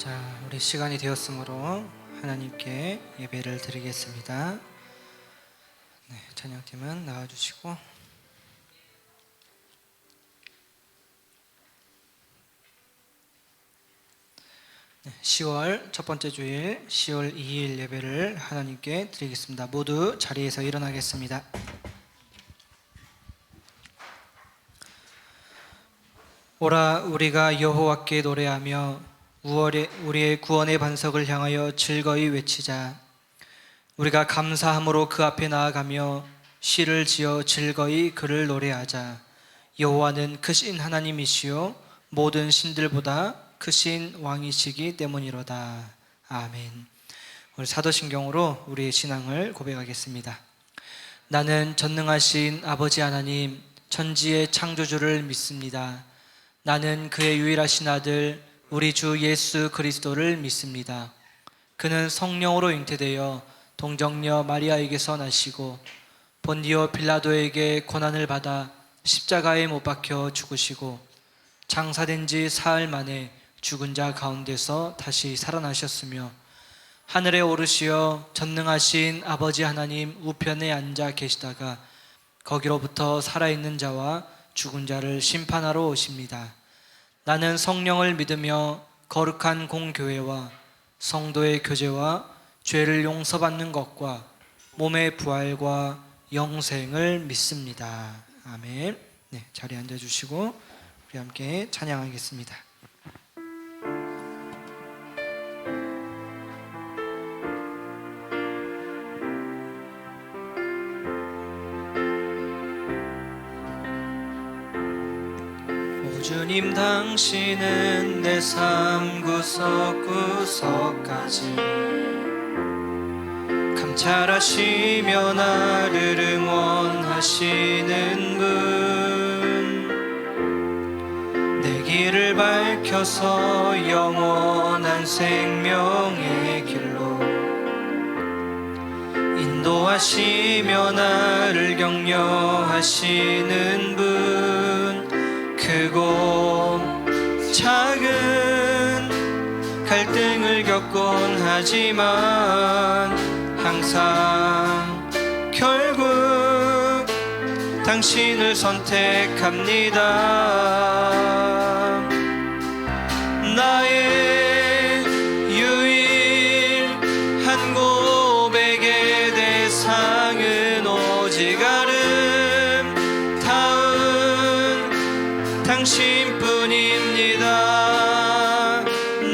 자, 우리 시간이 되었으므로 하나님께 예배를 드리겠습니다. 네, 찬양팀은 나와주시고, 10월 첫 번째 주일 10월 2일 예배를 하나님께 드리겠습니다. 모두 자리에서 일어나겠습니다. 오라, 우리가 여호와께 노래하며 우리의 구원의 반석을 향하여 즐거이 외치자. 우리가 감사함으로 그 앞에 나아가며 시를 지어 즐거이 그를 노래하자. 여호와는 크신 하나님이시요 모든 신들보다 크신 왕이시기 때문이로다. 아멘. 우리 사도신경으로 우리의 신앙을 고백하겠습니다. 나는 전능하신 아버지 하나님, 천지의 창조주를 믿습니다. 나는 그의 유일하신 아들 우리 주 예수 그리스도를 믿습니다. 그는 성령으로 잉태되어 동정녀 마리아에게서 나시고 본디오 빌라도에게 고난을 받아 십자가에 못 박혀 죽으시고 장사된 지 사흘 만에 죽은 자 가운데서 다시 살아나셨으며 하늘에 오르시어 전능하신 아버지 하나님 우편에 앉아 계시다가 거기로부터 살아있는 자와 죽은 자를 심판하러 오십니다. 나는 성령을 믿으며 거룩한 공교회와 성도의 교제와 죄를 용서받는 것과 몸의 부활과 영생을 믿습니다. 아멘. 네, 자리에 앉아주시고 우리 함께 찬양하겠습니다. 주님, 당신은 내 삶 구석구석까지 감찰하시며 나를 응원하시는 분, 내 길을 밝혀서 영원한 생명의 길로 인도하시며 나를 격려하시는 분, 크고 작은 갈등을 겪곤 하지만 항상 결국 당신을 선택합니다. 나의 유일한 고백의 대상은 오직 당신뿐입니다.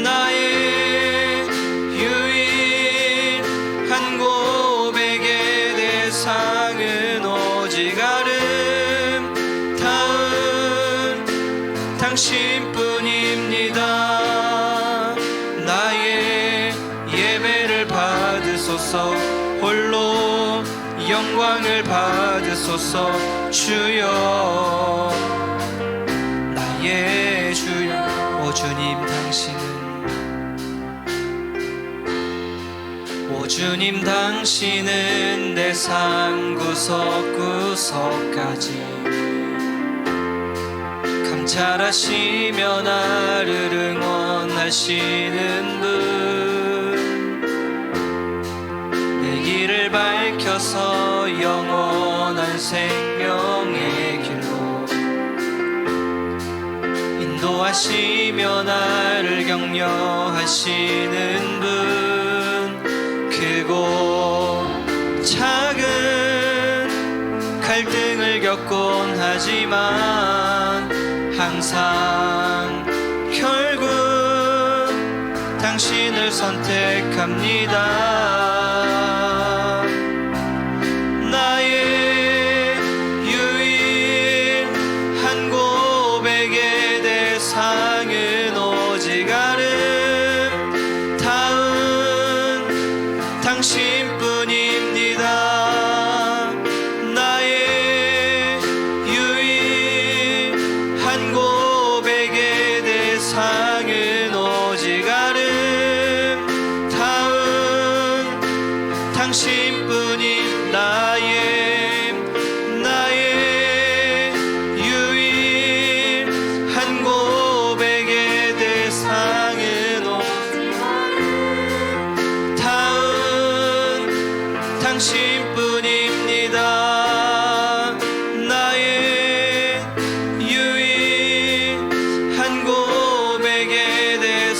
나의 유일한 고백의 대상은 오직 아름다운 당신뿐입니다. 나의 예배를 받으소서, 홀로 영광을 받으소서. 주여, 나의 주여, 오 주님 당신은, 오 주님 당신은 내 삶 구석구석까지 감찰하시며 나를 응원하시는 분, 내 길을 밝혀서 영원한 생명의 길로 인도하시며 나를 격려하시는 분, 크고 작은 갈등을 겪곤 하지만 항상 결국 당신을 선택합니다. 나의 유일한 고백의 대상은 오직 아름다운 당신뿐입니다. 나의 유일한 고백의 대상은 오직 아름다운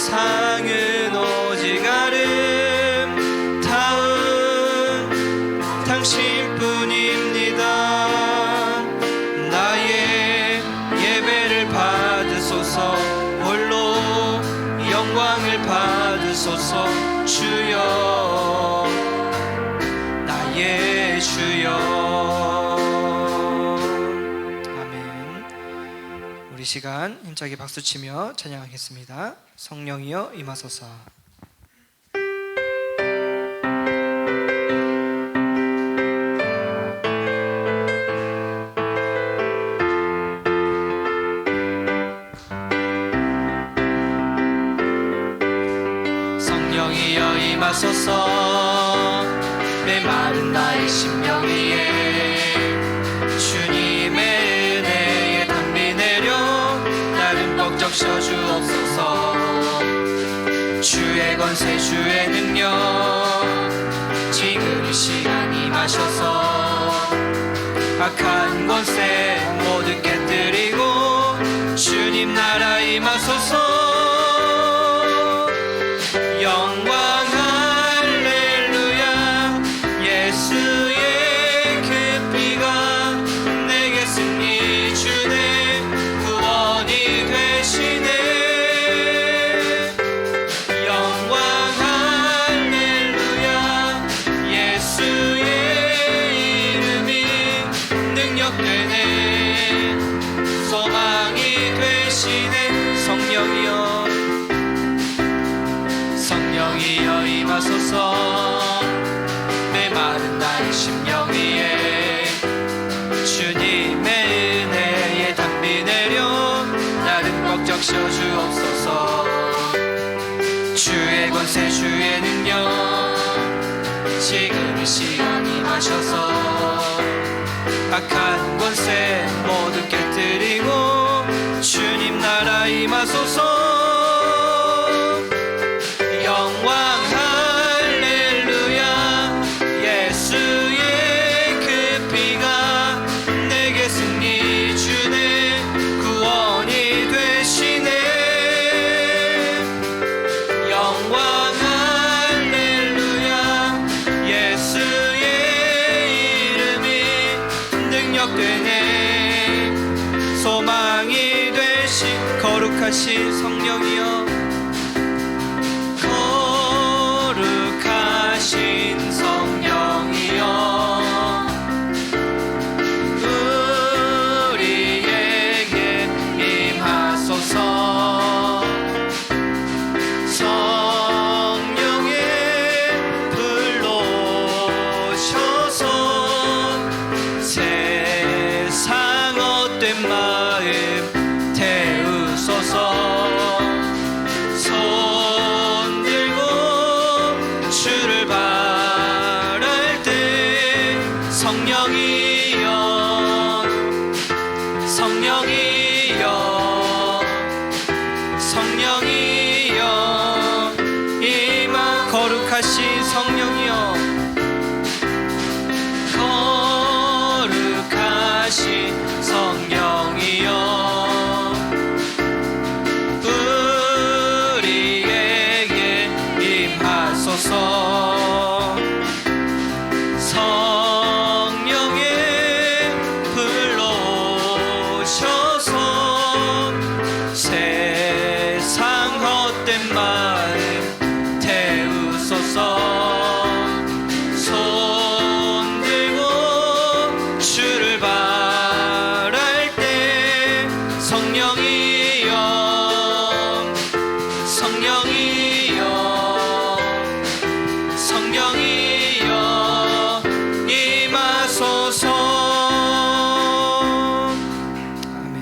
세상은 오직 아름다운 당신뿐입니다. 나의 예배를 받으소서, 홀로 영광을 받으소서. 주여, 나의 주여. 아멘. 우리 시간 힘차게 박수치며 찬양하겠습니다. 성령이여 임하소서. 성령이여 임하소서. 메마른 나의 심령 위에 주님의 은혜에 담비 내려 나를 벅적 셔주옵소서. 주의 권세 주의 능력 지금 이 시간 임하셔서 악한 권세 모두 깨뜨리고 주님 나라 임하소서. 영광 할렐루야. 예수의 그 피가 내게 승리 주네, 구원이 되시네. 영광 할렐루야. 예수의 이름이 능력되네, 소망이 되시네. 성령이여, 성령이여 임하소서. 메마른 나의 심령 위에 주님의 은혜에 담비 내려 나를 벅적 셔주옵소서. 주의 권세 주의 능력 지금 이 시간 임하셔서 악한 권세 모두 깨뜨리고 주님 나라 임하소서. 영광 할렐루야. 예수의 그 피가 내게 승리 주네, 구원이 되시네. 영광 할렐루야. 예수의 이름이 능력되네, 소망이 되신 거룩하신 성령이여, 거룩하신 성령이여, 우리에게 임하소서. 성령의 불로 오셔서 세상 헛된 마음 태우소서. 주를 바랄 때 성령이여, 성령이여, 성령이여 임하. 거룩하신 성령이여, 거룩하신 성령이여, 우리에게 임하소서. 성령의 불로 오셔서 세상 헛된 마음 태우소서. 손 들고 주를 바랄 때 성령이여, 성령이여, 성령이여 임하소서. 아멘.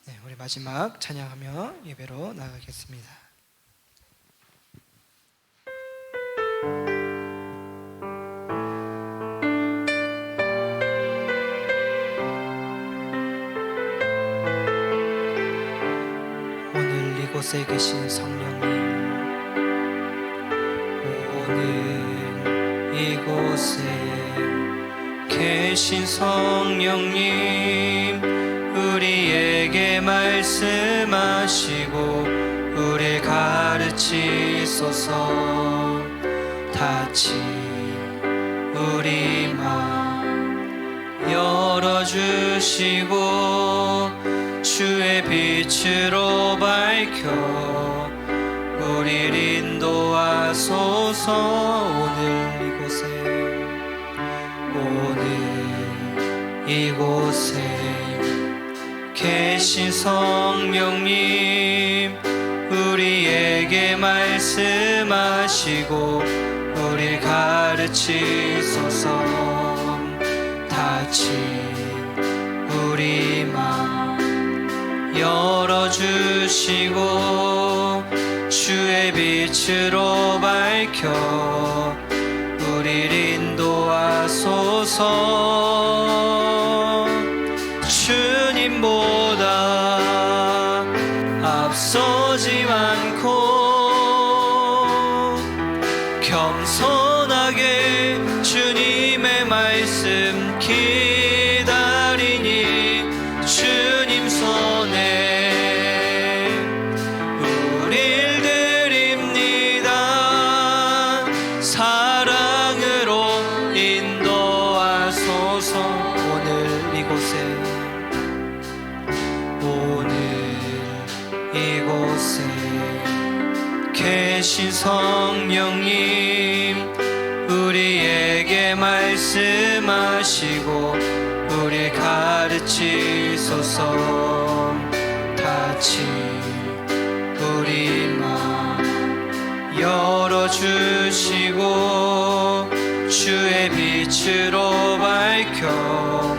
네, 우리 마지막 찬양하며 예배로 나가겠습니다. 오늘 이곳에 계신 성령님, 오늘 이곳에 계신 성령님, 우리에게 말씀하시고 우리 가르치소서. 닫힌 우리 맘 열어주시고 주의 빛으로 밝혀 우리를 인도하소서. 오늘 이곳에 계신 성령님, 우리에게 말씀하시고 우리 가르치소서. 닫힌 우리 맘 열어주시고 주의 빛으로 밝혀 우리를 인도하소서. 주님보다 앞서지 않고 겸손하게 주님의 말씀 기다리니 주님 손에 우릴 드립니다. 사랑으로 인도하소서. 이곳에 계신 성령님, 우리에게 말씀하시고 우리 가르치소서. 닫힌 우리 맘 열어주시고 주의 빛으로 밝혀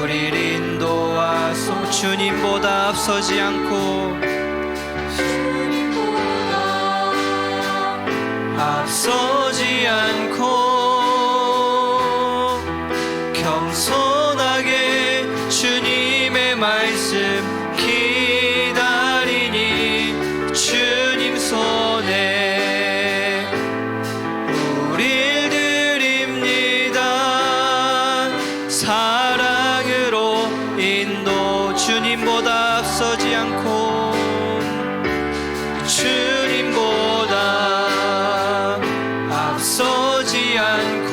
우리를 인도하소서. 주님보다 앞서지 않고 겸손하게 주님의 말씀 기다리니 주님 손에 우릴 드립니다. 사랑으로 인도. 주님보다 앞서지 않고 주님보다 앞서지 않고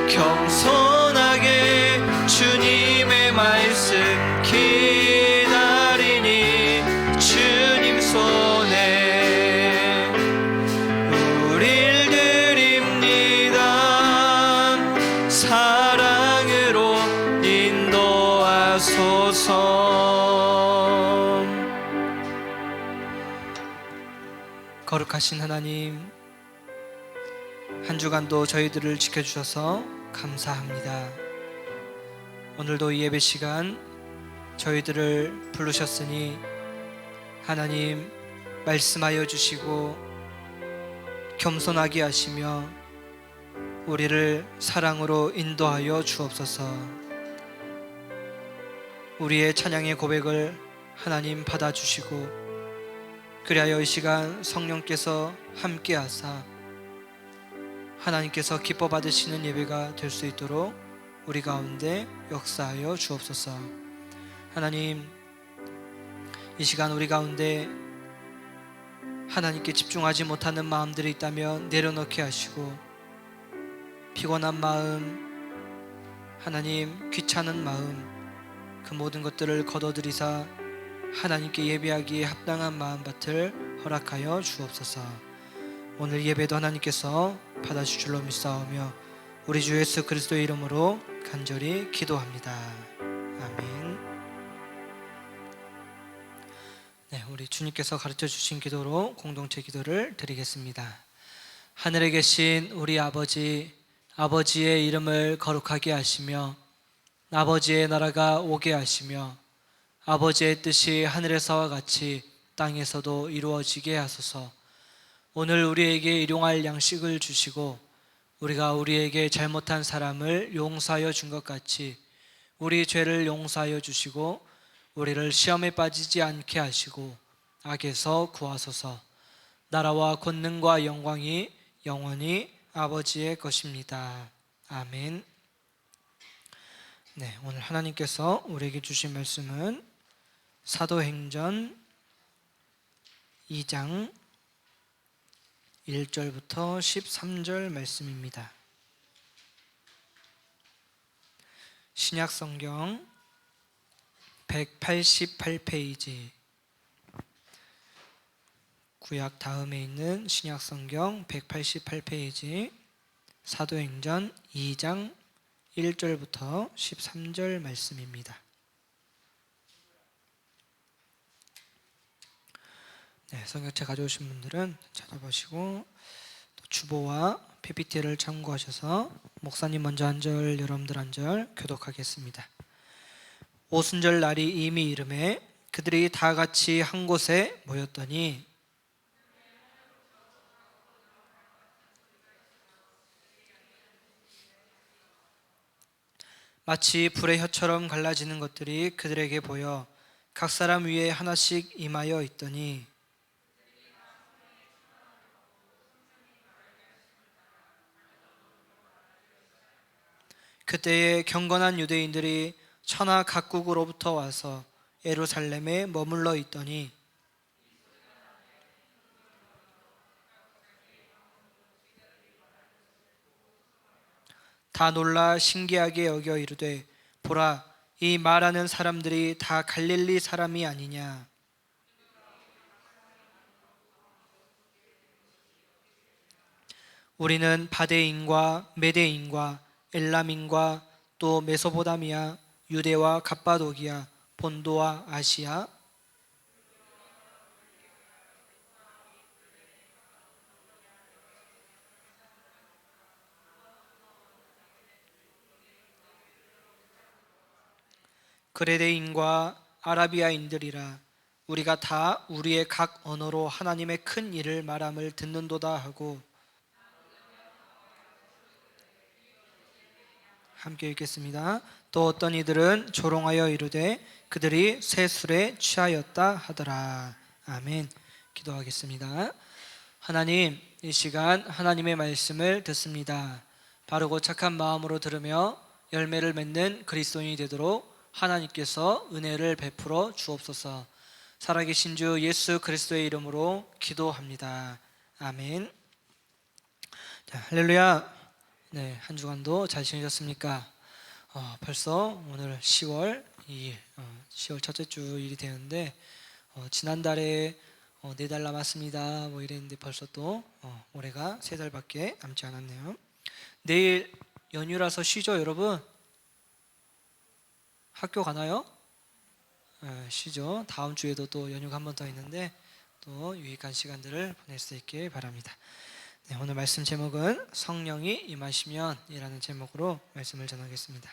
겸손하게 주님의 말씀 기다리니 주님 손에 우릴 드립니다. 사랑으로 인도하소서. 거룩하신 하나님, 한 주간도 저희들을 지켜주셔서 감사합니다. 오늘도 이 예배 시간 저희들을 부르셨으니 하나님 말씀하여 주시고 겸손하게 하시며 우리를 사랑으로 인도하여 주옵소서. 우리의 찬양의 고백을 하나님 받아주시고 그리하여 이 시간 성령께서 함께하사 하나님께서 기뻐 받으시는 예배가 될 수 있도록 우리 가운데 역사하여 주옵소서. 하나님, 이 시간 우리 가운데 하나님께 집중하지 못하는 마음들이 있다면 내려놓게 하시고, 피곤한 마음, 하나님 귀찮은 마음, 그 모든 것들을 거둬들이사 하나님께 예배하기에 합당한 마음밭을 허락하여 주옵소서. 오늘 예배도 하나님께서 받아주실 줄로 믿사오며 우리 주 예수 그리스도의 이름으로 간절히 기도합니다. 아멘. 네, 우리 주님께서 가르쳐 주신 기도로 공동체 기도를 드리겠습니다. 하늘에 계신 우리 아버지, 아버지의 이름을 거룩하게 하시며 아버지의 나라가 오게 하시며 아버지의 뜻이 하늘에서와 같이 땅에서도 이루어지게 하소서. 오늘 우리에게 일용할 양식을 주시고 우리가 우리에게 잘못한 사람을 용서하여 준 것 같이 우리 죄를 용서하여 주시고 우리를 시험에 빠지지 않게 하시고 악에서 구하소서. 나라와 권능과 영광이 영원히 아버지의 것입니다. 아멘. 네, 오늘 하나님께서 우리에게 주신 말씀은 사도행전 2장 1절부터 13절 말씀입니다. 신약성경 188페이지, 구약 다음에 있는 신약성경 188페이지, 사도행전 2장 1절부터 13절 말씀입니다. 네, 성경책 가져오신 분들은 찾아보시고 또 주보와 PPT를 참고하셔서 목사님 먼저 한 절, 여러분들 한 절 교독하겠습니다. 오순절 날이 이미 이르매 그들이 다 같이 한 곳에 모였더니 마치 불의 혀처럼 갈라지는 것들이 그들에게 보여 각 사람 위에 하나씩 임하여 있더니 그때에 경건한 유대인들이 천하 각국으로부터 와서 예루살렘에 머물러 있더니 다 놀라 신기하게 여겨 이르되 보라, 이 말하는 사람들이 다 갈릴리 사람이 아니냐. 우리는 바데인과 메데인과 엘람인과 또 메소포타미아, 유대와 갑바도기아, 본도와 아시아, 그레데인과 아라비아인들이라. 우리가 다 우리의 각 언어로 하나님의 큰 일을 말함을 듣는도다 하고, 함께 읽겠습니다. 또 어떤 이들은 조롱하여 이르되 그들이 새 술에 취하였다 하더라. 아멘. 기도하겠습니다. 하나님, 이 시간 하나님의 말씀을 듣습니다. 바르고 착한 마음으로 들으며 열매를 맺는 그리스도인이 되도록 하나님께서 은혜를 베풀어 주옵소서. 살아계신 주 예수 그리스도의 이름으로 기도합니다. 아멘. 자, 할렐루야. 네, 한 주간도 잘 지내셨습니까? 벌써 오늘 10월 2일, 10월 첫째 주일이 되는데 지난달에 4달 남았습니다 뭐 이랬는데 벌써 또 올해가 3달밖에 남지 않았네요. 내일 연휴라서 쉬죠, 여러분? 학교 가나요? 쉬죠. 다음 주에도 또 연휴가 한 번 더 있는데 또 유익한 시간들을 보낼 수 있길 바랍니다. 네, 오늘 말씀 제목은 성령이 임하시면 이라는 제목으로 말씀을 전하겠습니다.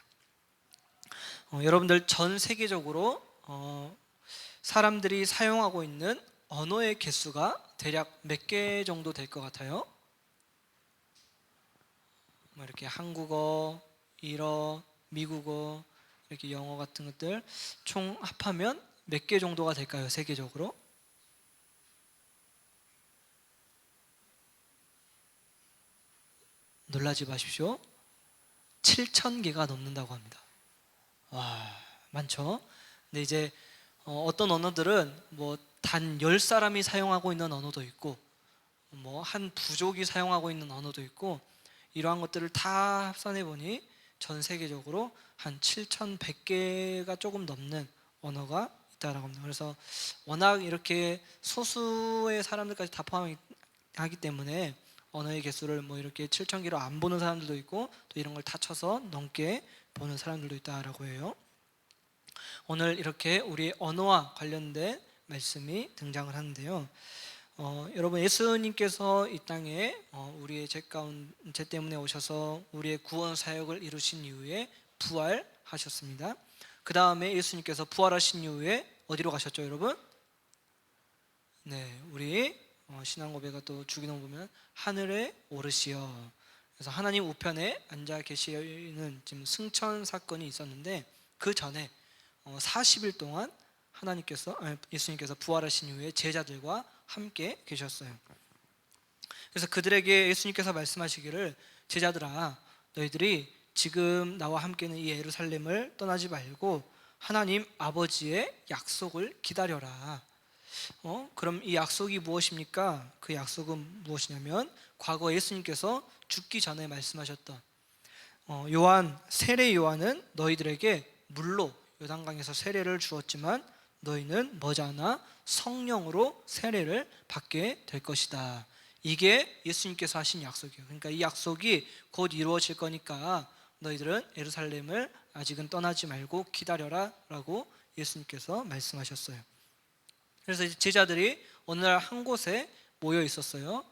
여러분들 전 세계적으로 사람들이 사용하고 있는 언어의 개수가 대략 몇 개 정도 될 것 같아요? 뭐 이렇게 한국어, 일어, 미국어, 이렇게 영어 같은 것들 총 합하면 몇 개 정도가 될까요? 세계적으로? 놀라지 마십시오. 7,000개가 넘는다고 합니다. 와, 많죠? 근데 이제 어떤 언어들은 뭐 단 10사람이 사용하고 있는 언어도 있고 뭐 한 부족이 사용하고 있는 언어도 있고, 이러한 것들을 다 합산해 보니 전 세계적으로 한 7,100개가 조금 넘는 언어가 있다라고 합니다. 그래서 워낙 이렇게 소수의 사람들까지 다 포함하기 때문에 언어의 개수를 뭐 이렇게 7,000개로 안 보는 사람들도 있고 또 이런 걸 다 쳐서 넘게 보는 사람들도 있다라고 해요. 오늘 이렇게 우리 언어와 관련된 말씀이 등장을 하는데요. 여러분, 예수님께서 이 땅에 우리의 죄 때문에 오셔서 우리의 구원 사역을 이루신 이후에 부활하셨습니다. 그 다음에 예수님께서 부활하신 이후에 어디로 가셨죠, 여러분? 네, 우리 신앙 고백가 또 주기도 보면 하늘에 오르시어. 그래서 하나님 우편에 앉아 계시는 지금 승천 사건이 있었는데 그 전에 40일 동안 예수님께서 부활하신 이후에 제자들과 함께 계셨어요. 그래서 그들에게 예수님께서 말씀하시기를, 제자들아, 너희들이 지금 나와 함께는 이 예루살렘을 떠나지 말고 하나님 아버지의 약속을 기다려라. 그럼 이 약속이 무엇입니까? 그 약속은 무엇이냐면 과거 예수님께서 죽기 전에 말씀하셨던 세례 요한은 너희들에게 물로 요단강에서 세례를 주었지만 너희는 머지않아 성령으로 세례를 받게 될 것이다. 이게 예수님께서 하신 약속이에요. 그러니까 이 약속이 곧 이루어질 거니까 너희들은 예루살렘을 아직은 떠나지 말고 기다려라 라고 예수님께서 말씀하셨어요. 그래서 이제 제자들이 어느 날 한 곳에 모여 있었어요.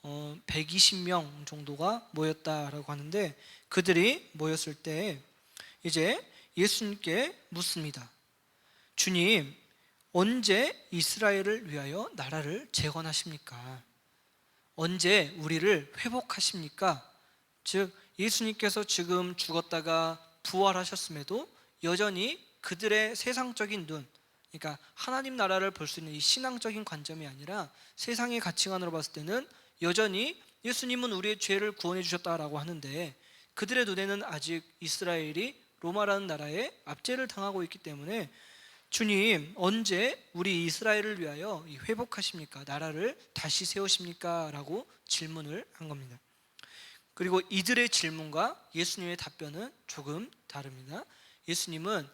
120명 정도가 모였다라고 하는데, 그들이 모였을 때 이제 예수님께 묻습니다. 주님, 언제 이스라엘을 위하여 나라를 재건하십니까? 언제 우리를 회복하십니까? 즉 예수님께서 지금 죽었다가 부활하셨음에도 여전히 그들의 세상적인 눈, 그러니까 하나님 나라를 볼 수 있는 이 신앙적인 관점이 아니라 세상의 가치관으로 봤을 때는 여전히 예수님은 우리의 죄를 구원해 주셨다라고 하는데, 그들의 눈에는 아직 이스라엘이 로마라는 나라에 압제를 당하고 있기 때문에 주님, 언제 우리 이스라엘을 위하여 회복하십니까? 나라를 다시 세우십니까? 라고 질문을 한 겁니다. 그리고 이들의 질문과 예수님의 답변은 조금 다릅니다. 예수님은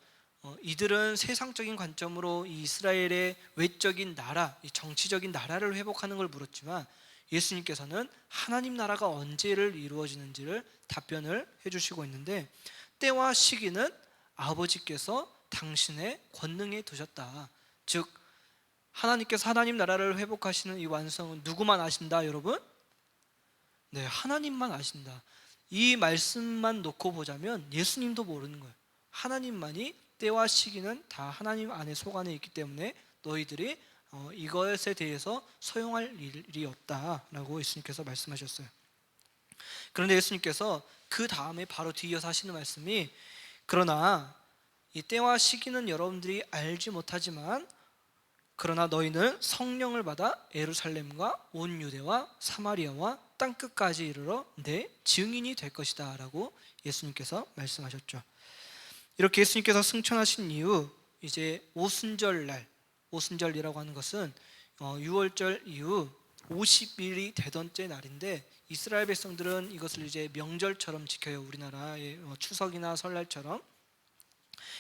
이들은 세상적인 관점으로 이 이스라엘의 외적인 나라, 이 정치적인 나라를 회복하는 걸 물었지만, 예수님께서는 하나님 나라가 언제를 이루어지는지를 답변을 해주시고 있는데, 때와 시기는 아버지께서 당신의 권능에 두셨다. 즉 하나님께서 하나님 나라를 회복하시는 이 완성은 누구만 아신다, 여러분? 네, 하나님만 아신다. 이 말씀만 놓고 보자면 예수님도 모르는 거예요. 하나님만이 때와 시기는 다 하나님 안에 속안에 있기 때문에 너희들이 이것에 대해서 소용할 일이 없다라고 예수님께서 말씀하셨어요. 그런데 예수님께서 그 다음에 바로 뒤이어서 하시는 말씀이, 그러나 이 때와 시기는 여러분들이 알지 못하지만 그러나 너희는 성령을 받아 예루살렘과 온 유대와 사마리아와 땅끝까지 이르러 내 증인이 될 것이다 라고 예수님께서 말씀하셨죠. 이렇게 예수님께서 승천하신 이후 이제 오순절날, 오순절이라고 하는 것은 유월절 이후 50일이 되던째 날인데, 이스라엘 백성들은 이것을 이제 명절처럼 지켜요. 우리나라의 추석이나 설날처럼.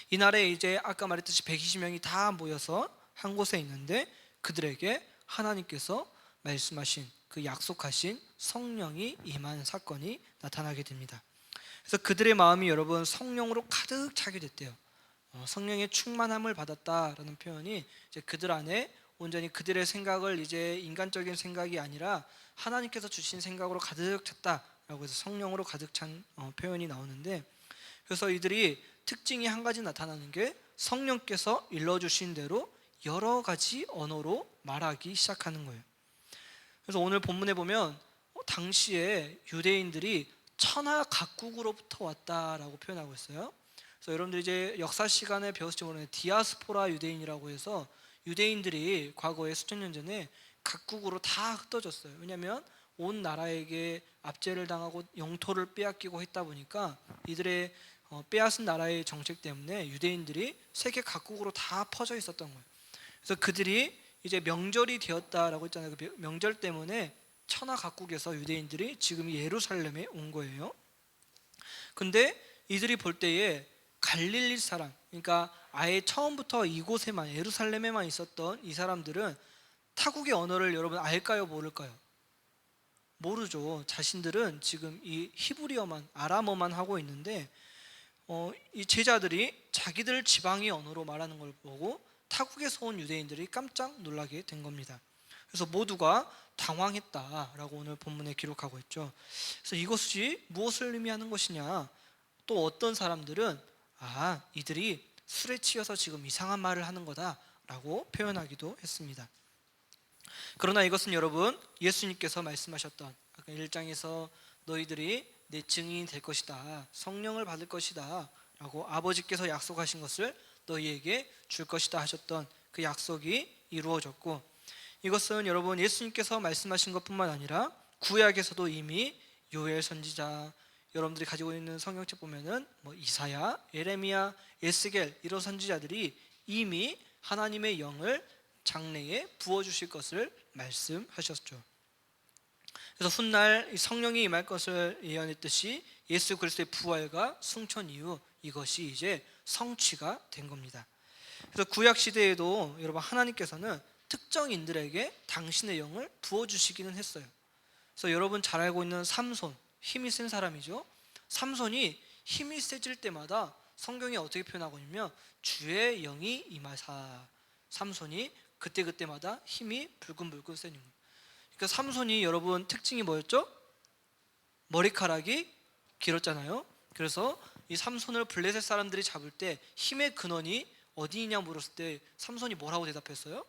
이날에 이제 아까 말했듯이 120명이 다 모여서 한 곳에 있는데, 그들에게 하나님께서 말씀하신 그 약속하신 성령이 임한 사건이 나타나게 됩니다. 그래서 그들의 마음이 여러분 성령으로 가득 차게 됐대요. 성령의 충만함을 받았다라는 표현이 이제 그들 안에 온전히 그들의 생각을 이제 인간적인 생각이 아니라 하나님께서 주신 생각으로 가득 찼다라고 해서 성령으로 가득 찬 표현이 나오는데, 그래서 이들이 특징이 한 가지 나타나는 게 성령께서 일러주신 대로 여러 가지 언어로 말하기 시작하는 거예요. 그래서 오늘 본문에 보면 당시에 유대인들이 천하 각국으로부터 왔다라고 표현하고 있어요. 그래서 여러분들 이제 역사 시간에 배웠을지 모르는데 디아스포라 유대인이라고 해서 유대인들이 과거에 수천 년 전에 각국으로 다 흩어졌어요. 왜냐하면 온 나라에게 압제를 당하고 영토를 빼앗기고 했다 보니까 이들의 빼앗은 나라의 정책 때문에 유대인들이 세계 각국으로 다 퍼져 있었던 거예요. 그래서 그들이 이제 명절이 되었다라고 했잖아요. 그 명절 때문에 천하 각국에서 유대인들이 지금 예루살렘에 온 거예요. 근데 이들이 볼 때에 갈릴리 사람, 그러니까 아예 처음부터 이곳에만, 예루살렘에만 있었던 이 사람들은 타국의 언어를 여러분 알까요, 모를까요? 모르죠. 자신들은 지금 이 히브리어만, 아람어만 하고 있는데 이 제자들이 자기들 지방의 언어로 말하는 걸 보고 타국에서 온 유대인들이 깜짝 놀라게 된 겁니다. 그래서 모두가 당황했다라고 오늘 본문에 기록하고 있죠. 그래서 이것이 무엇을 의미하는 것이냐? 또 어떤 사람들은 이들이 술에 취해서 지금 이상한 말을 하는 거다라고 표현하기도 했습니다. 그러나 이것은 여러분 예수님께서 말씀하셨던 아까 1장에서 너희들이 내 증인이 될 것이다, 성령을 받을 것이다 라고 아버지께서 약속하신 것을 너희에게 줄 것이다 하셨던 그 약속이 이루어졌고, 이것은 여러분 예수님께서 말씀하신 것뿐만 아니라 구약에서도 이미 요엘 선지자, 여러분들이 가지고 있는 성경책 보면은 이사야, 예레미야, 에스겔 이런 선지자들이 이미 하나님의 영을 장래에 부어주실 것을 말씀하셨죠. 그래서 훗날 성령이 임할 것을 예언했듯이 예수 그리스도의 부활과 승천 이후 이것이 이제 성취가 된 겁니다. 그래서 구약 시대에도 여러분 하나님께서는 특정인들에게 당신의 영을 부어주시기는 했어요. 그래서 여러분 잘 알고 있는 삼손, 힘이 센 사람이죠. 삼손이 힘이 세질 때마다 성경이 어떻게 표현하고 있냐면 주의 영이 임하사, 삼손이 그때마다 힘이 불끈불끈 세는 거예요. 그러니까 삼손이 여러분 특징이 뭐였죠? 머리카락이 길었잖아요. 그래서 이 삼손을 블레셋 사람들이 잡을 때 힘의 근원이 어디 있냐 물었을 때 삼손이 뭐라고 대답했어요?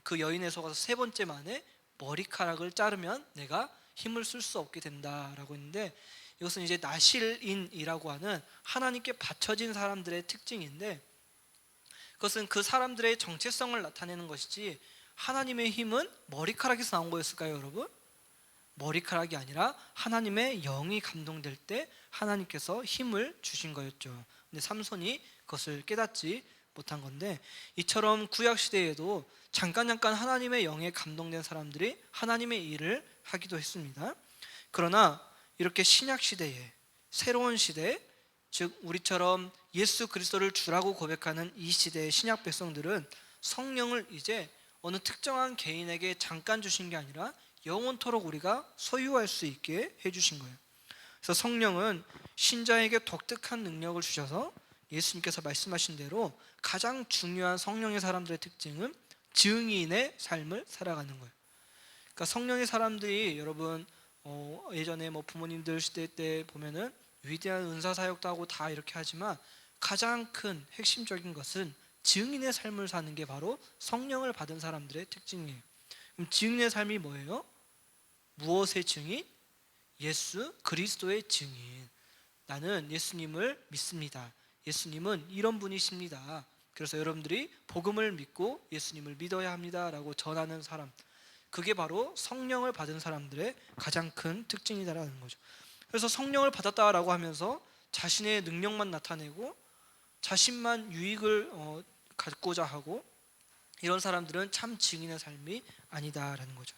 그 여인의 속아서 세 번째 만에 머리카락을 자르면 내가 힘을 쓸 수 없게 된다라고 했는데, 이것은 이제 나실인이라고 하는 하나님께 바쳐진 사람들의 특징인데, 그것은 그 사람들의 정체성을 나타내는 것이지 하나님의 힘은 머리카락에서 나온 거였을까요, 여러분? 머리카락이 아니라 하나님의 영이 감동될 때 하나님께서 힘을 주신 거였죠. 근데 삼손이 그것을 깨닫지 못한 건데, 이처럼 구약 시대에도 잠깐 하나님의 영에 감동된 사람들이 하나님의 일을 하기도 했습니다. 그러나 이렇게 신약 시대에, 새로운 시대, 즉 우리처럼 예수 그리스도를 주라고 고백하는 이 시대의 신약 백성들은 성령을 이제 어느 특정한 개인에게 잠깐 주신 게 아니라 영원토록 우리가 소유할 수 있게 해주신 거예요. 그래서 성령은 신자에게 독특한 능력을 주셔서 예수님께서 말씀하신 대로 가장 중요한 성령의 사람들의 특징은 증인의 삶을 살아가는 거예요. 그러니까 성령의 사람들이 여러분 예전에 부모님들 시대 때 보면은 위대한 은사 사역도 하고 다 이렇게 하지만 가장 큰 핵심적인 것은 증인의 삶을 사는 게 바로 성령을 받은 사람들의 특징이에요. 그럼 증인의 삶이 뭐예요? 무엇의 증인? 예수 그리스도의 증인. 나는 예수님을 믿습니다. 예수님은 이런 분이십니다. 그래서 여러분들이 복음을 믿고 예수님을 믿어야 합니다 라고 전하는 사람, 그게 바로 성령을 받은 사람들의 가장 큰 특징이다라는 거죠. 그래서 성령을 받았다라고 하면서 자신의 능력만 나타내고 자신만 유익을 갖고자 하고 이런 사람들은 참 증인의 삶이 아니다라는 거죠.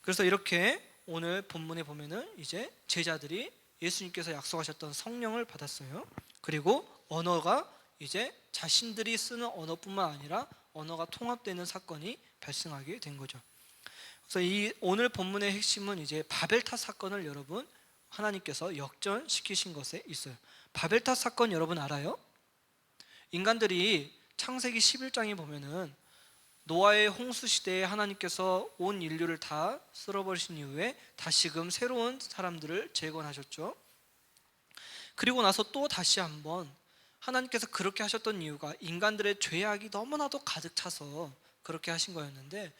그래서 이렇게 오늘 본문에 보면은 이제 제자들이 예수님께서 약속하셨던 성령을 받았어요. 그리고 언어가 이제 자신들이 쓰는 언어뿐만 아니라 언어가 통합되는 사건이 발생하게 된 거죠. 그래서 이 오늘 본문의 핵심은 이제 바벨탑 사건을 여러분 하나님께서 역전시키신 것에 있어요. 바벨탑 사건 여러분 알아요? 인간들이 창세기 11장에 보면은 노아의 홍수 시대에 하나님께서 온 인류를 다 쓸어버리신 이후에 다시금 새로운 사람들을 재건하셨죠. 그리고 나서 또 다시 한번 하나님께서 그렇게 하셨던 이유가 인간들의 죄악이 너무나도 가득 차서 그렇게 하신 거였는데,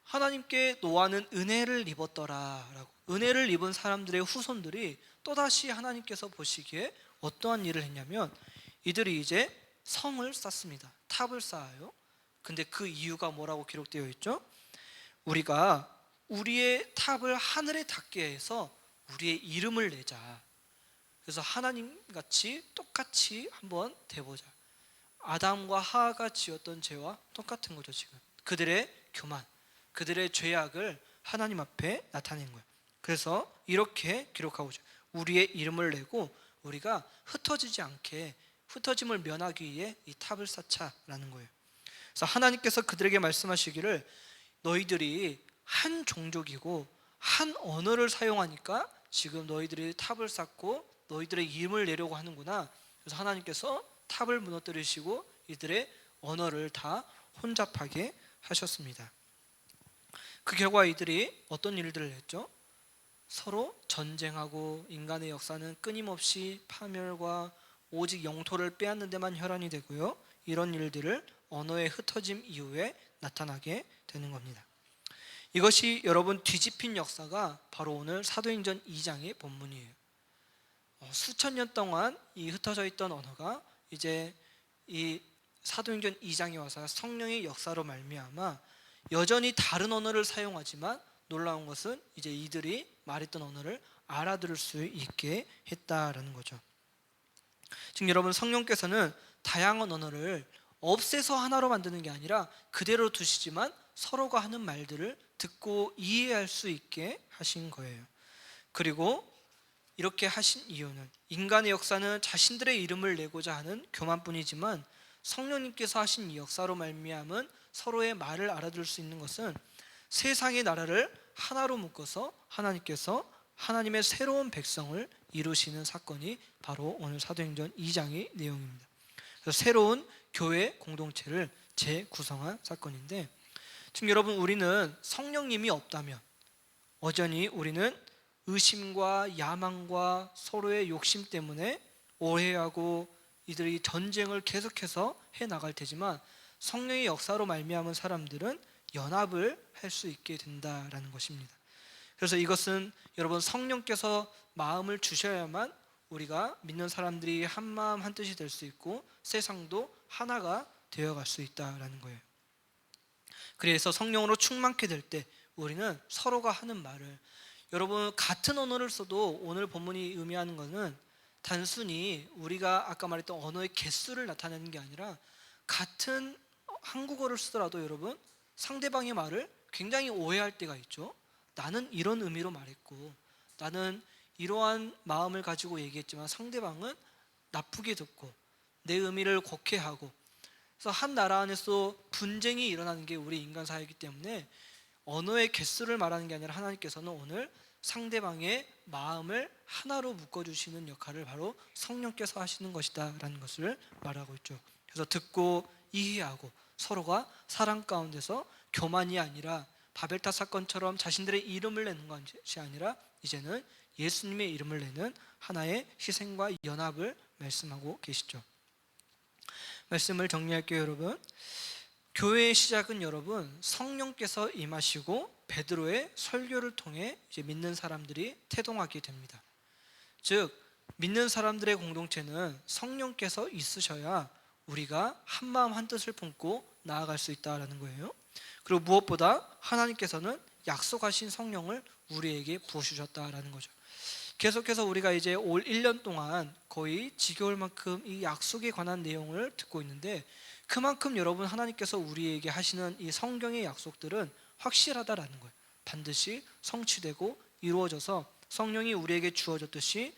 하나님께 노아는 은혜를 입었더라라고, 은혜를 입은 사람들의 후손들이 또다시 하나님께서 보시기에 어떠한 일을 했냐면 이들이 이제 성을 쌓습니다. 탑을 쌓아요. 근데 그 이유가 뭐라고 기록되어 있죠? 우리가 우리의 탑을 하늘에 닿게 해서 우리의 이름을 내자. 그래서 하나님같이 똑같이 한번 돼보자. 아담과 하하가 지었던 죄와 똑같은 거죠. 지금 그들의 교만, 그들의 죄악을 하나님 앞에 나타낸 거예요. 그래서 이렇게 기록하고 있죠. 우리의 이름을 내고 우리가 흩어지지 않게, 흩어짐을 면하기 위해 이 탑을 쌓자라는 거예요. 그래서 하나님께서 그들에게 말씀하시기를 너희들이 한 종족이고 한 언어를 사용하니까 지금 너희들이 탑을 쌓고 너희들의 이름을 내려고 하는구나. 그래서 하나님께서 탑을 무너뜨리시고 이들의 언어를 다 혼잡하게 하셨습니다. 그 결과 이들이 어떤 일들을 했죠? 서로 전쟁하고 인간의 역사는 끊임없이 파멸과 오직 영토를 빼앗는 데만 혈안이 되고요. 이런 일들을 언어의 흩어짐 이후에 나타나게 되는 겁니다. 이것이 여러분 뒤집힌 역사가 바로 오늘 사도행전 2장의 본문이에요. 수천 년 동안 이 흩어져 있던 언어가 이제 이 사도행전 2장에 와서 성령의 역사로 말미암아 여전히 다른 언어를 사용하지만 놀라운 것은 이제 이들이 말했던 언어를 알아들을 수 있게 했다라는 거죠. 지금 여러분 성령께서는 다양한 언어를 없애서 하나로 만드는 게 아니라 그대로 두시지만 서로가 하는 말들을 듣고 이해할 수 있게 하신 거예요. 그리고 이렇게 하신 이유는 인간의 역사는 자신들의 이름을 내고자 하는 교만뿐이지만 성령님께서 하신 이 역사로 말미암은 서로의 말을 알아들을 수 있는 것은 세상의 나라를 하나로 묶어서 하나님께서 하나님의 새로운 백성을 이루시는 사건이 바로 오늘 사도행전 2장의 내용입니다. 그래서 새로운 교회 공동체를 재구성한 사건인데, 지금 여러분, 우리는 성령님이 없다면 여전히 우리는 의심과 야망과 서로의 욕심 때문에 오해하고 이들이 전쟁을 계속해서 해나갈 테지만, 성령의 역사로 말미암은 사람들은 연합을 할 수 있게 된다라는 것입니다. 그래서 이것은 여러분, 성령께서 마음을 주셔야만 우리가 믿는 사람들이 한마음 한뜻이 될 수 있고 세상도 하나가 되어갈 수 있다라는 거예요. 그래서 성령으로 충만케 될 때 우리는 서로가 하는 말을, 여러분, 같은 언어를 써도 오늘 본문이 의미하는 것은 단순히 우리가 아까 말했던 언어의 개수를 나타내는 게 아니라, 같은 한국어를 쓰더라도 여러분, 상대방의 말을 굉장히 오해할 때가 있죠. 나는 이런 의미로 말했고, 나는 이러한 마음을 가지고 얘기했지만 상대방은 나쁘게 듣고 내 의미를 곡해하고, 그래서 한 나라 안에서 분쟁이 일어나는 게 우리 인간 사회이기 때문에 언어의 개수를 말하는 게 아니라 하나님께서는 오늘 상대방의 마음을 하나로 묶어주시는 역할을 바로 성령께서 하시는 것이다 라는 것을 말하고 있죠. 그래서 듣고 이해하고 서로가 사랑 가운데서 교만이 아니라 바벨탑 사건처럼 자신들의 이름을 내는 것이 아니라 이제는 예수님의 이름을 내는 하나의 희생과 연합을 말씀하고 계시죠. 말씀을 정리할게요, 여러분. 교회의 시작은 여러분, 성령께서 임하시고 베드로의 설교를 통해 이제 믿는 사람들이 태동하게 됩니다. 즉, 믿는 사람들의 공동체는 성령께서 있으셔야 우리가 한마음 한뜻을 품고 나아갈 수 있다라는 거예요. 그리고 무엇보다 하나님께서는 약속하신 성령을 우리에게 부어주셨다라는 거죠. 계속해서 우리가 이제 올 1년 동안 거의 지겨울 만큼 이 약속에 관한 내용을 듣고 있는데, 그만큼 여러분, 하나님께서 우리에게 하시는 이 성경의 약속들은 확실하다라는 거예요. 반드시 성취되고 이루어져서 성령이 우리에게 주어졌듯이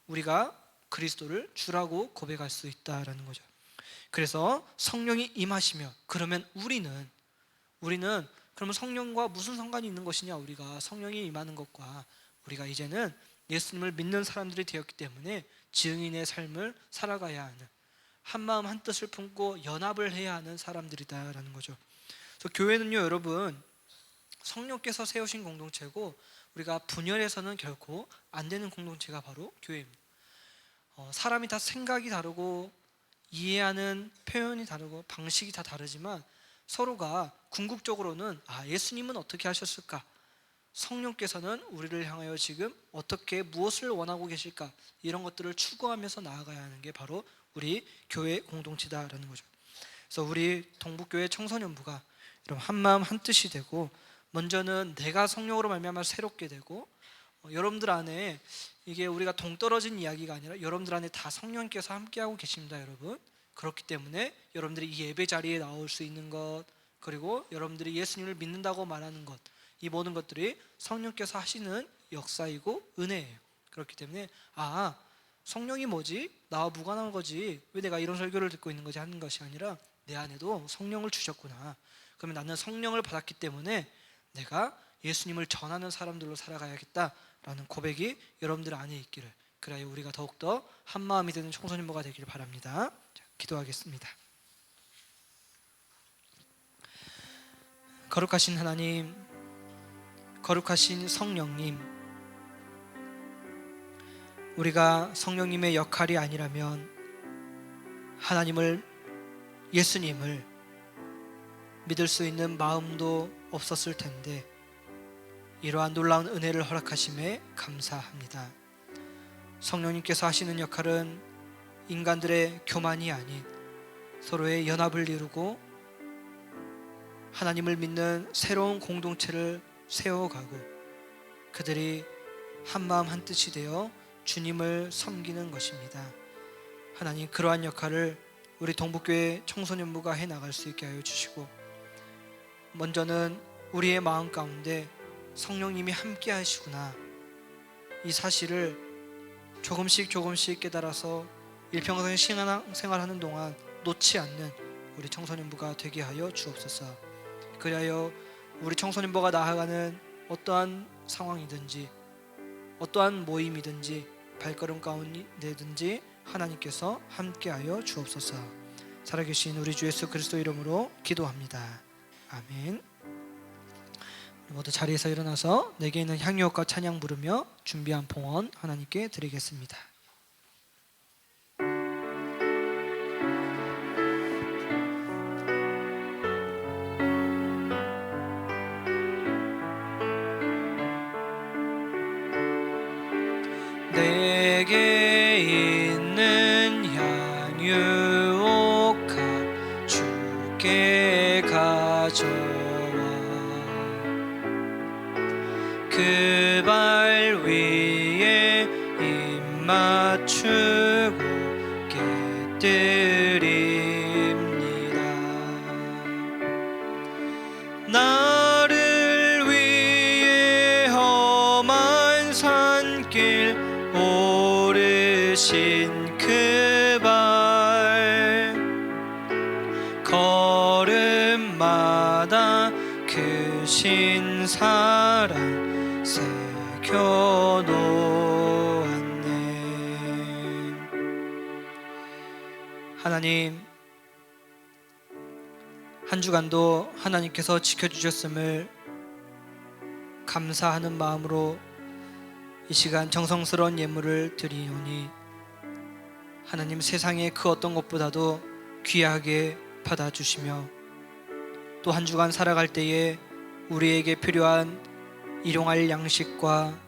우리가 그리스도를 주라고 고백할 수 있다라는 거죠. 그래서 성령이 임하시면, 그러면 우리는 그러면 성령과 무슨 상관이 있는 것이냐? 우리가 성령이 임하는 것과 우리가 이제는 예수님을 믿는 사람들이 되었기 때문에 증인의 삶을 살아가야 하는, 한마음 한뜻을 품고 연합을 해야 하는 사람들이다라는 거죠. 그래서 교회는요, 여러분, 성령께서 세우신 공동체고 우리가 분열해서는 결코 안 되는 공동체가 바로 교회입니다. 사람이 다 생각이 다르고 이해하는 표현이 다르고 방식이 다 다르지만 서로가 궁극적으로는 예수님은 어떻게 하셨을까? 성령께서는 우리를 향하여 지금 어떻게 무엇을 원하고 계실까? 이런 것들을 추구하면서 나아가야 하는 게 바로 우리 교회 공동체다라는 거죠. 그래서 우리 동북교회 청소년부가 여러분, 한마음 한뜻이 되고, 먼저는 내가 성령으로 말미암아 새롭게 되고, 여러분들 안에 이게 우리가 동떨어진 이야기가 아니라 여러분들 안에 다 성령께서 함께하고 계십니다, 여러분. 그렇기 때문에 여러분들이 이 예배 자리에 나올 수 있는 것, 그리고 여러분들이 예수님을 믿는다고 말하는 것, 이 모든 것들이 성령께서 하시는 역사이고 은혜예요. 그렇기 때문에 성령이 뭐지? 나와 무관한 거지, 왜 내가 이런 설교를 듣고 있는 거지 하는 것이 아니라, 내 안에도 성령을 주셨구나. 그러면 나는 성령을 받았기 때문에 내가 예수님을 전하는 사람들로 살아가야겠다라는 고백이 여러분들 안에 있기를, 그래야 우리가 더욱더 한마음이 되는 청소년부가 되기를 바랍니다. 자, 기도하겠습니다. 거룩하신 하나님, 거룩하신 성령님, 우리가 성령님의 역할이 아니라면 하나님을, 예수님을 믿을 수 있는 마음도 없었을 텐데 이러한 놀라운 은혜를 허락하심에 감사합니다. 성령님께서 하시는 역할은 인간들의 교만이 아닌 서로의 연합을 이루고 하나님을 믿는 새로운 공동체를 세워가고 그들이 한마음 한뜻이 되어 주님을 섬기는 것입니다. 하나님, 그러한 역할을 우리 동북교회 청소년부가 해 나갈 수 있게 하여 주시고, 먼저는 우리의 마음 가운데 성령님이 함께 하시구나, 이 사실을 조금씩 깨달아서 일평생 신앙생활하는 동안 놓지 않는 우리 청소년부가 되게 하여 주옵소서. 그리하여 우리 청소년부가 나아가는 어떠한 상황이든지 어떠한 모임이든지 발걸음 가운데든지 하나님께서 함께하여 주옵소서. 살아계신 우리 주 예수 그리스도 이름으로 기도합니다. 아멘. 모두 자리에서 일어나서 내게 있는 향유와 찬양 부르며 준비한 봉헌 하나님께 드리겠습니다. 내게 있는 향유옥합 주께 가져와 그 발 위에 입 맞추고 깨뜨립니다. 나를 위해 험한 산길 오르신 그 발, 걸음마다 크신 사랑 새겨놓았네. 하나님, 한 주간도 하나님께서 지켜주셨음을 감사하는 마음으로 이 시간 정성스러운 예물을 드리오니 하나님, 세상의 그 어떤 것보다도 귀하게 받아주시며 또 한 주간 살아갈 때에 우리에게 필요한 일용할 양식과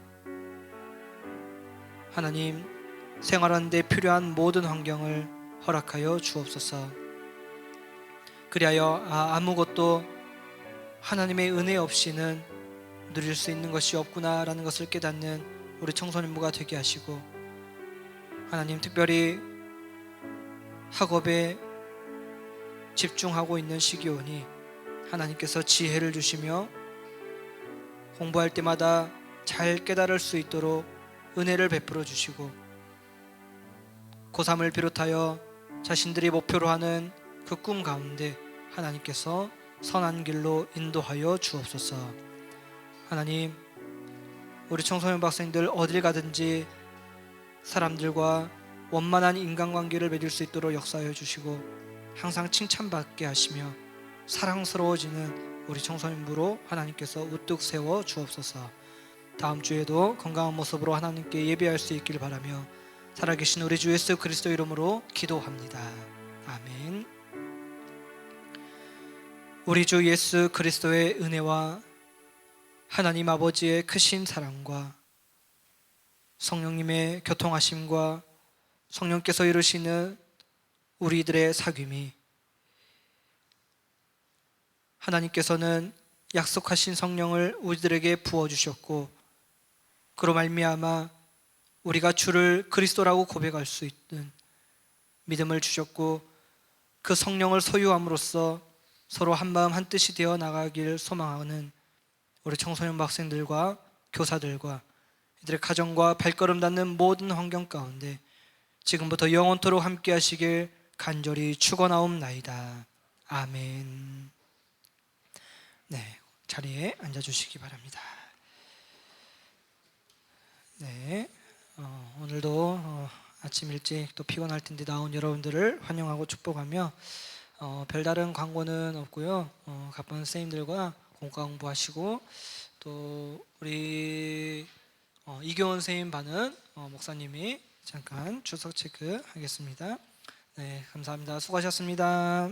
하나님, 생활하는 데 필요한 모든 환경을 허락하여 주옵소서. 그리하여 아무것도 하나님의 은혜 없이는 누릴 수 있는 것이 없구나라는 것을 깨닫는 우리 청소년부가 되게 하시고, 하나님, 특별히 학업에 집중하고 있는 시기오니 하나님께서 지혜를 주시며 공부할 때마다 잘 깨달을 수 있도록 은혜를 베풀어 주시고, 고3을 비롯하여 자신들이 목표로 하는 그 꿈 가운데 하나님께서 선한 길로 인도하여 주옵소서. 하나님, 우리 청소년 학생들 어딜 가든지 사람들과 원만한 인간관계를 맺을 수 있도록 역사하여 주시고, 항상 칭찬받게 하시며 사랑스러워지는 우리 청소년부로 하나님께서 우뚝 세워 주옵소서. 다음 주에도 건강한 모습으로 하나님께 예배할 수 있기를 바라며 살아계신 우리 주 예수 그리스도 이름으로 기도합니다. 아멘. 우리 주 예수 그리스도의 은혜와 하나님 아버지의 크신 사랑과 성령님의 교통하심과 성령께서 이루시는 우리들의 사귐이, 하나님께서는 약속하신 성령을 우리들에게 부어주셨고, 그로 말미암아 우리가 주를 그리스도라고 고백할 수 있는 믿음을 주셨고, 그 성령을 소유함으로써 서로 한마음 한뜻이 되어 나가길 소망하는 우리 청소년 학생들과 교사들과 이들의 가정과 발걸음 닿는 모든 환경 가운데 지금부터 영원토록 함께 하시길 간절히 축원하옵나이다. 아멘. 네, 자리에 앉아주시기 바랍니다. 네, 오늘도 아침 일찍 또 피곤할 텐데 나온 여러분들을 환영하고 축복하며 별다른 광고는 없고요. 가쁜 선생님들과 공과 공부하시고, 또 우리 이교원 선생님 반은 목사님이 잠깐 출석 체크하겠습니다. 네, 감사합니다. 수고하셨습니다.